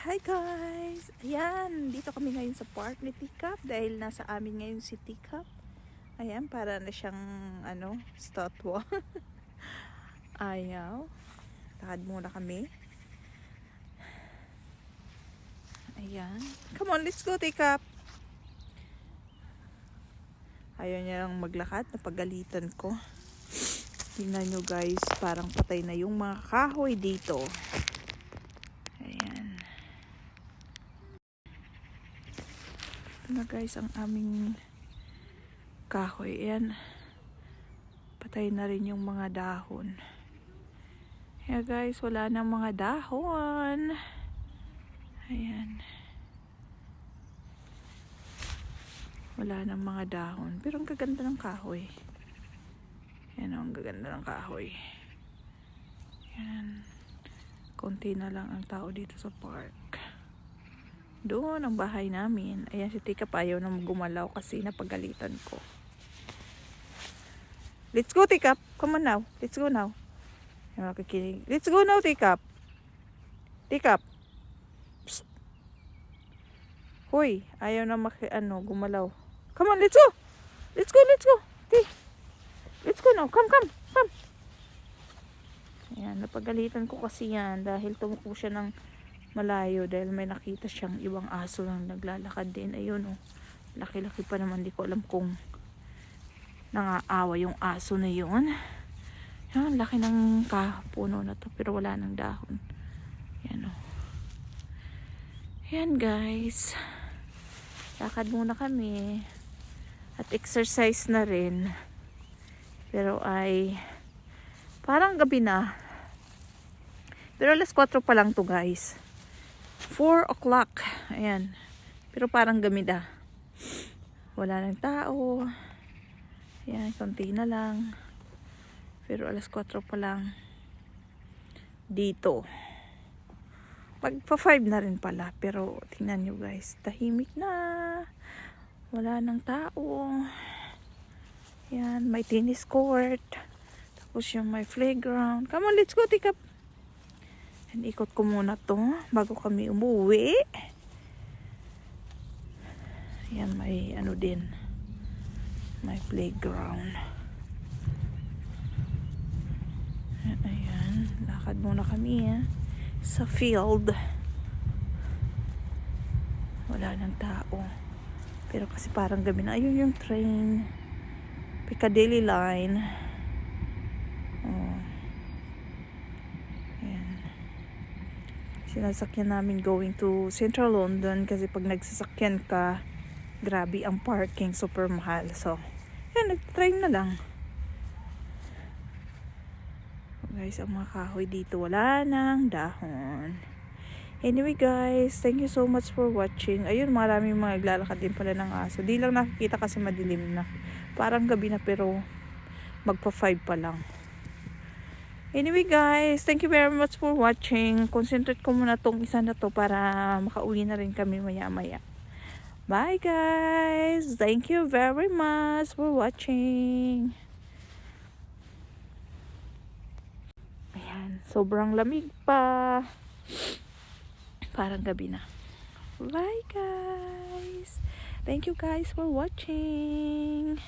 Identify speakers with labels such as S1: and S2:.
S1: Hi guys! Ayan, dito kami ngayon sa park ni Teacup dahil nasa amin ngayon si Teacup. Ayan, para na siyang statwa. Ayaw. Lakad muna kami. Ayan. Come on, let's go Teacup! Ayaw niya lang maglakad, napagalitan ko. Tingnan nyo guys, parang patay na yung mga kahoy dito. Ayan. Ito na guys ang aming kahoy. Ayan. Patay na rin yung mga dahon. Kaya guys, wala na mga dahon. Ayan. Wala na mga dahon. Pero ang gaganda ng kahoy. Ayan, ang gaganda ng kahoy. Ayan. Konti na lang ang tao dito sa park. Doon ang bahay namin. Ayan, si Teacup ayaw na gumalaw kasi napagalitan ko. Let's go Teacup. Come on now. Let's go now. Ayan, makikinig. Let's go now Teacup. Teacup. Psst. Hoy, ayaw na gumalaw. Come on, let's go. Let's go, let's go. Okay. Let's go now. Come, come, come. Ayan, napagalitan ko kasi yan dahil tumuko siya ng malayo dahil may nakita siyang ibang aso lang naglalakad din. Ayun oh. Laki-laki pa naman, di ko alam kung nangaawa yung aso na yun. Yan, laki ng puno na to pero wala ng dahon. Yan oh. Yan guys. Lakad muna kami. At exercise na rin. Pero ay parang gabi na. Pero alas 4 pa lang to guys. 4 o'clock. Ayan. Pero parang gabi na. Wala ng tao. Ayan, konti na lang. Pero alas 4 pa lang. Dito. Magpa 5 na rin pala. Pero tingnan nyo guys. Tahimik na. Wala ng tao. Yan, may tennis court. Tapos yung may playground. Come on, let's go, Teacup. And ikot ko muna to bago kami umuwi. Yan, may din. May playground. Ayan, lakad muna kami sa field. Wala ng tao. Pero kasi parang gabi na. Ayun yung train. Piccadilly line. Oh. Ayan. Sinasakyan namin going to Central London kasi pag nagsasakyan ka, grabe ang parking, super mahal. So, ayan, nag-train na lang. Guys, ang mga kahoy dito, wala nang dahon. Anyway guys, thank you so much for watching. Ayun, maraming mga naglalakad din pala ng aso. Di lang nakikita kasi madilim na. Parang gabi na pero magpa 5 pa lang. Anyway guys, thank you very much for watching. Concentrate ko muna tong isa na to para makauwi na rin kami maya maya. Bye guys! Thank you very much for watching. Ayan, sobrang lamig pa. Parang gabi na. Bye guys! Thank you guys for watching.